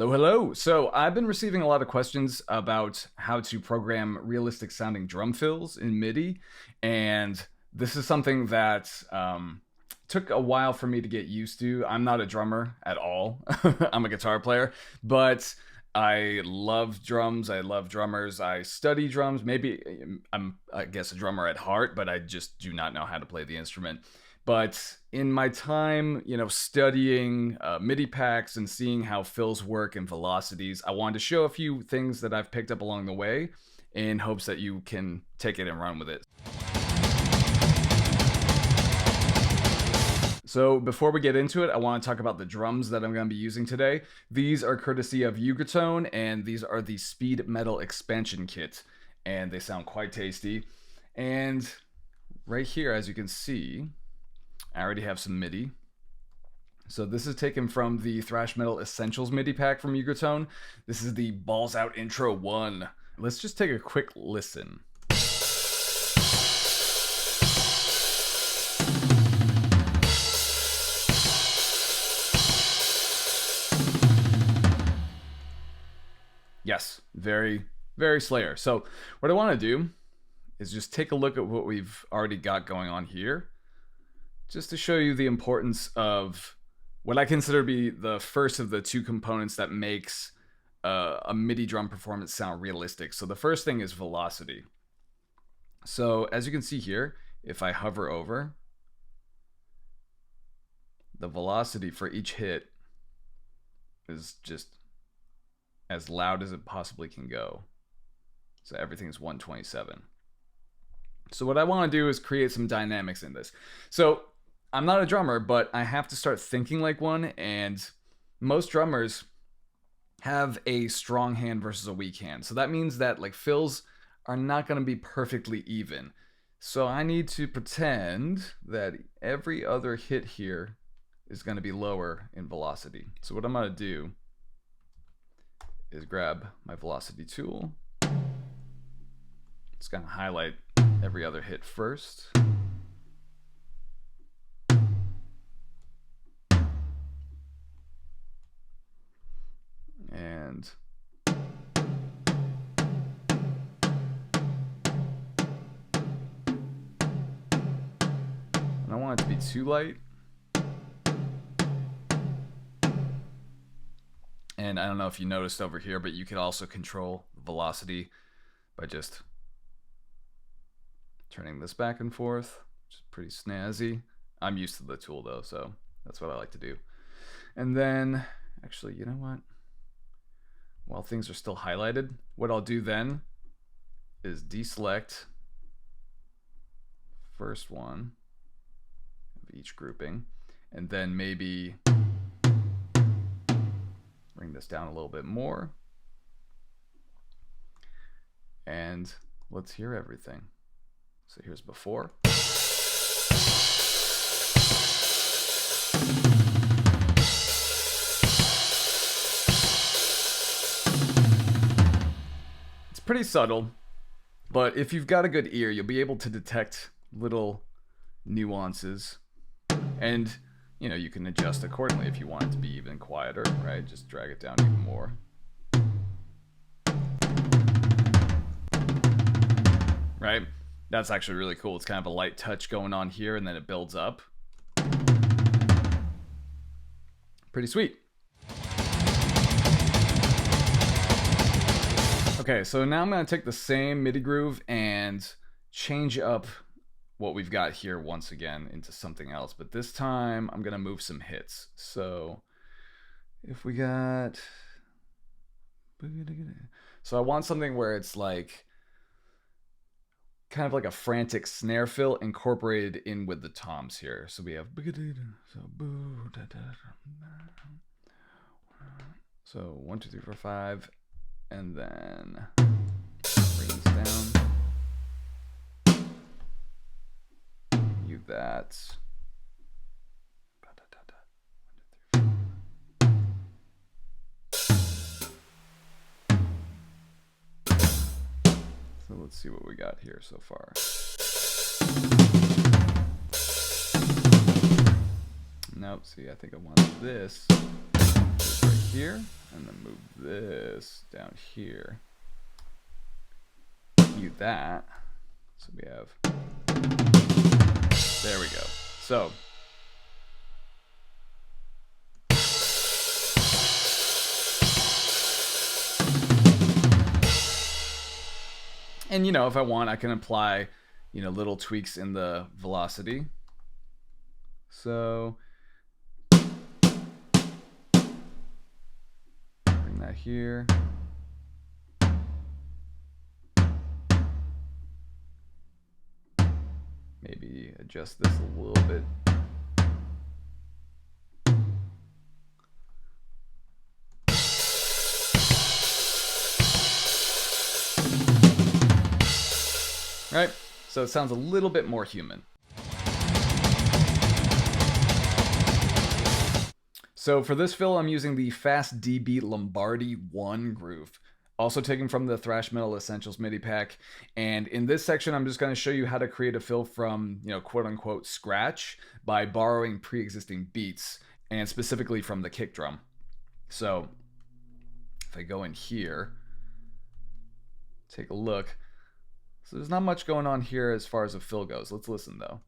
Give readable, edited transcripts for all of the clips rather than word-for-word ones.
Hello, hello. So I've been receiving a lot of questions about how to program realistic sounding drum fills in MIDI, and this is something that took a while for me to get used to. I'm not a drummer at all. I'm a guitar player, but I love drums. I love drummers. I study drums. Maybe I guess, a drummer at heart, but I just do not know how to play the instrument. But in my time, studying MIDI packs and seeing how fills work and velocities, I wanted to show a few things that I've picked up along the way in hopes that you can take it and run with it. So before we get into it, I want to talk about the drums that I'm going to be using today. These are courtesy of Ugritone, and these are the Speed Metal Expansion Kit, and they sound quite tasty. And right here, as you can see, I already have some MIDI. So this is taken from the Thrash Metal Essentials MIDI pack from Ugritone. This is the Balls Out Intro 1. Let's just take a quick listen. Yes, very, very Slayer. So what I want to do is just take a look at what we've already got going on here, just to show you the importance of what I consider to be the first of the two components that makes a MIDI drum performance sound realistic. So the first thing is velocity. So as you can see here, if I hover over, the velocity for each hit is just as loud as it possibly can go. So everything's 127. So what I want to do is create some dynamics in this. So I'm not a drummer, but I have to start thinking like one, and most drummers have a strong hand versus a weak hand. So that means that like fills are not going to be perfectly even. So I need to pretend that every other hit here is going to be lower in velocity. So what I'm going to do is grab my velocity tool. It's going to highlight every other hit first. And I don't want it to be too light. And I don't know if you noticed over here, but you can also control the velocity by just turning this back and forth, which is pretty snazzy. I'm used to the tool though, so that's what I like to do. And then, actually, you know what? While things are still highlighted, what I'll do then is deselect first one of each grouping, and then maybe bring this down a little bit more. And let's hear everything. So here's before. It's pretty subtle, but if you've got a good ear, you'll be able to detect little nuances, and you can adjust accordingly if you want it to be even quieter, right? Just drag it down even more. Right? That's actually really cool. It's kind of a light touch going on here, and then it builds up. Pretty sweet. Okay, so now I'm going to take the same MIDI groove and change up what we've got here once again into something else. But this time, I'm going to move some hits. So if we got... So I want something where it's like kind of like a frantic snare fill incorporated in with the toms here. So we have so 1 2 3 4 5, and then bring this down. Mute that. So let's see what we got here so far. Nope, see, I think I want this right here, and then move this down here. Mute that. So we have, there we go. So and you know, if I want, I can apply, you know, little tweaks in the velocity. So bring that here. Maybe adjust this a little bit. Right? So it sounds a little bit more human. So for this fill, I'm using the Fast DB Lombardi 1 groove, also taken from the Thrash Metal Essentials MIDI pack. And in this section, I'm just going to show you how to create a fill from, you know, quote unquote scratch by borrowing pre-existing beats, and specifically from the kick drum. So if I go in here, take a look. So there's not much going on here as far as a fill goes. Let's listen though.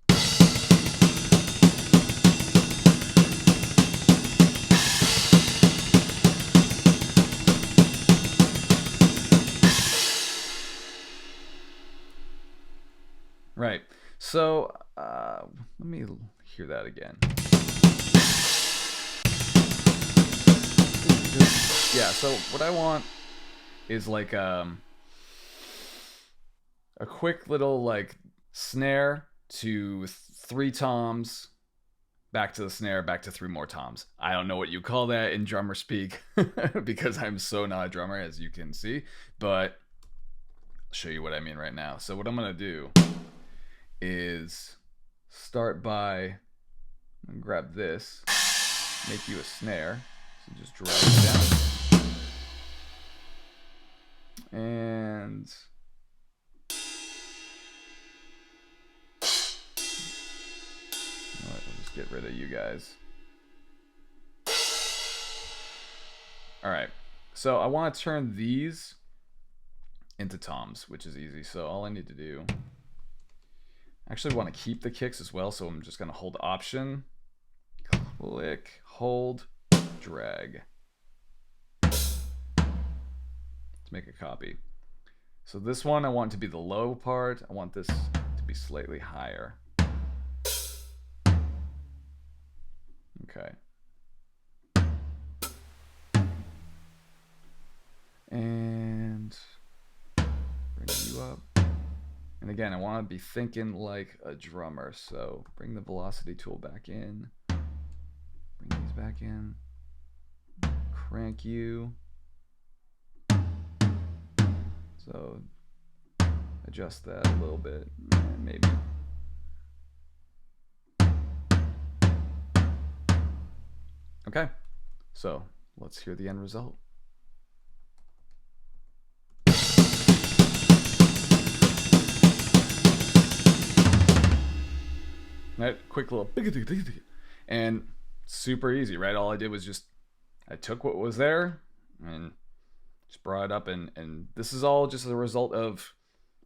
Right, so let me hear that again. Yeah, so what I want is like a quick little like snare to 3 toms, back to the snare, back to 3 more toms. I don't know what you call that in drummer speak because I'm so not a drummer, as you can see, but I'll show you what I mean right now. So what I'm gonna do is start by grab this, make you a snare, so just drag it down, and I'll just get rid of you guys. Alright, so I want to turn these into toms, which is easy. So all I need to do, I actually want to keep the kicks as well, so I'm just going to hold Option, click, hold, drag. Let's make a copy. So this one I want to be the low part. I want this to be slightly higher. Okay. And bring you up. And again, I want to be thinking like a drummer, so bring the velocity tool back in, bring these back in, crank you, so adjust that a little bit, maybe. Okay, so let's hear the end result. Right, quick little, and super easy, right? All I did was just, I took what was there and just brought it up, and this is all just a result of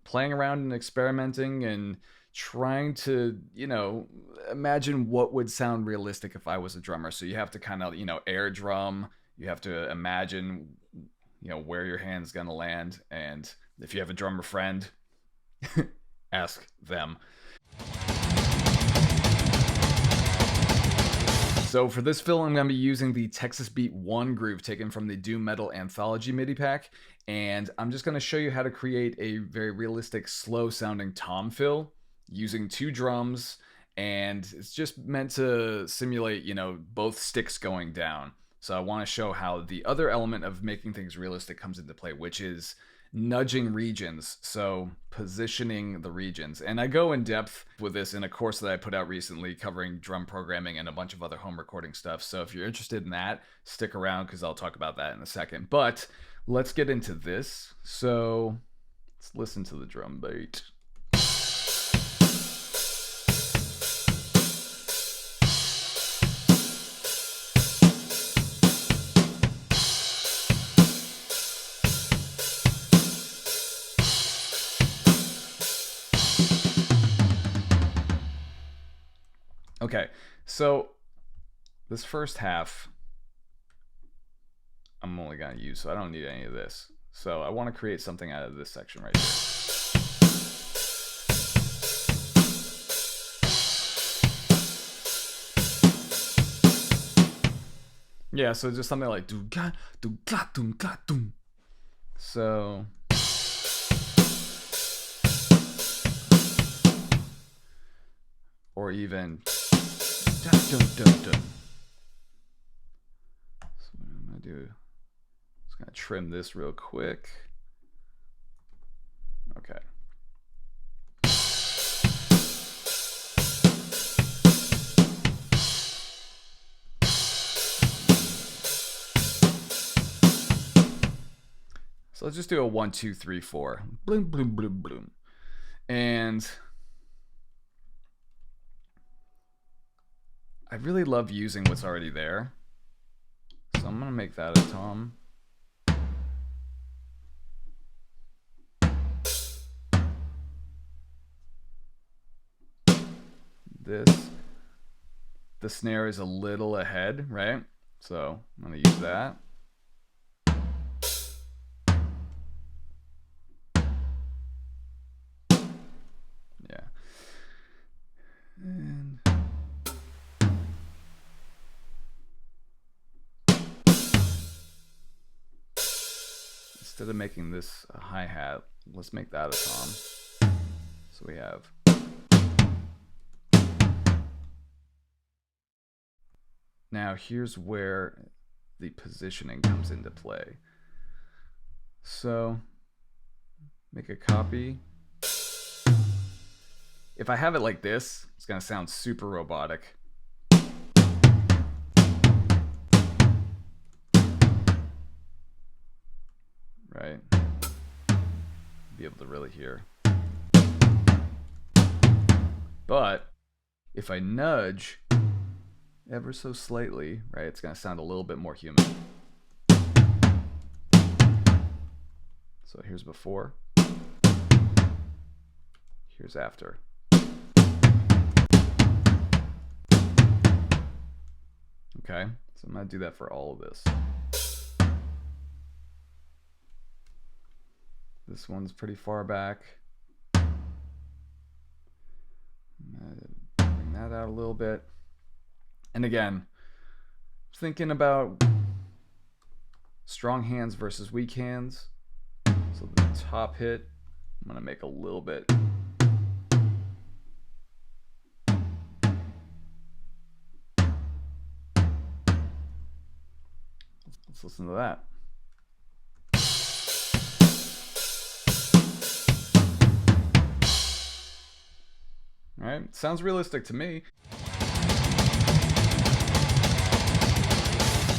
playing around and experimenting and trying to, you know, imagine what would sound realistic if I was a drummer. So you have to kind of, you know, air drum, you have to imagine, you know, where your hand's gonna land, and if you have a drummer friend, ask them. So for this fill, I'm going to be using the Texas Beat 1 groove taken from the Doom Metal Anthology MIDI pack, and I'm just going to show you how to create a very realistic, slow-sounding tom fill using 2 drums, and it's just meant to simulate, you know, both sticks going down. So I want to show how the other element of making things realistic comes into play, which is nudging regions, so positioning the regions. And I go in depth with this in a course that I put out recently covering drum programming and a bunch of other home recording stuff. So if you're interested in that, stick around because I'll talk about that in a second. But let's get into this. So let's listen to the drum beat. Okay, so this first half I'm only gonna use, so I don't need any of this. So I want to create something out of this section right here. Yeah, so just something like do ga do ga doom ga doom. So or even da dum dum dum. So what I'm gonna do, just gonna trim this real quick. Okay. So let's just do a 1, 2, 3, 4. Bloom, bloom, bloom, bloom. And I really love using what's already there. So I'm going to make that a tom. The snare is a little ahead, right? So I'm going to use that. Yeah. And instead of making this a hi-hat, let's make that a tom. So we have now here's where the positioning comes into play. So make a copy. If I have it like this, it's gonna sound super robotic. Right? Be able to really hear. But if I nudge ever so slightly, right, it's gonna sound a little bit more human. So here's before. Here's after. Okay, so I'm gonna do that for all of this. This one's pretty far back. Bring that out a little bit. And again, thinking about strong hands versus weak hands. So the top hit, I'm gonna make a little bit. Let's listen to that. All right, sounds realistic to me.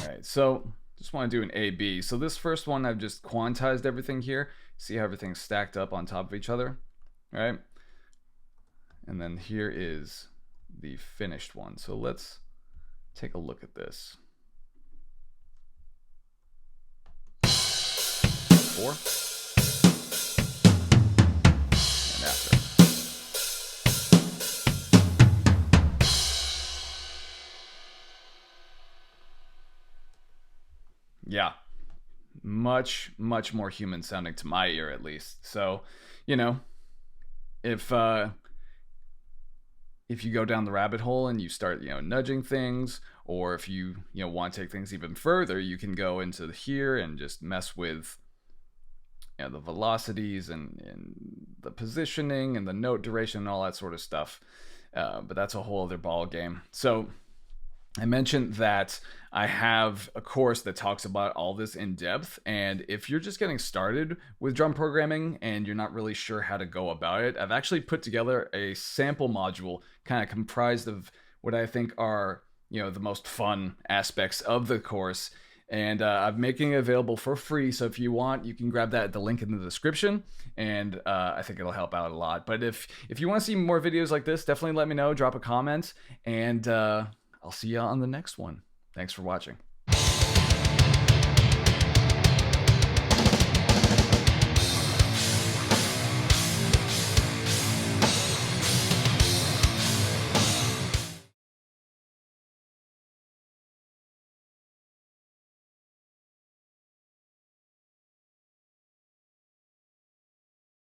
All right, so just want to do an A-B. So this first one, I've just quantized everything here. See how everything's stacked up on top of each other, all right? And then here is the finished one. So let's take a look at this. 4 and after. Yeah, much more human sounding to my ear, at least. So, you know, if you go down the rabbit hole and you start, you know, nudging things, or if you want to take things even further, you can go into here and just mess with, you know, the velocities and the positioning and the note duration and all that sort of stuff. But that's a whole other ball game. So I mentioned that I have a course that talks about all this in depth, and if you're just getting started with drum programming and you're not really sure how to go about it, I've actually put together a sample module kind of comprised of what I think are, you know, the most fun aspects of the course, and I'm making it available for free. So if you want, you can grab that at the link in the description, and I think it'll help out a lot. But if you want to see more videos like this, definitely let me know, drop a comment, and I'll see you on the next one. Thanks for watching.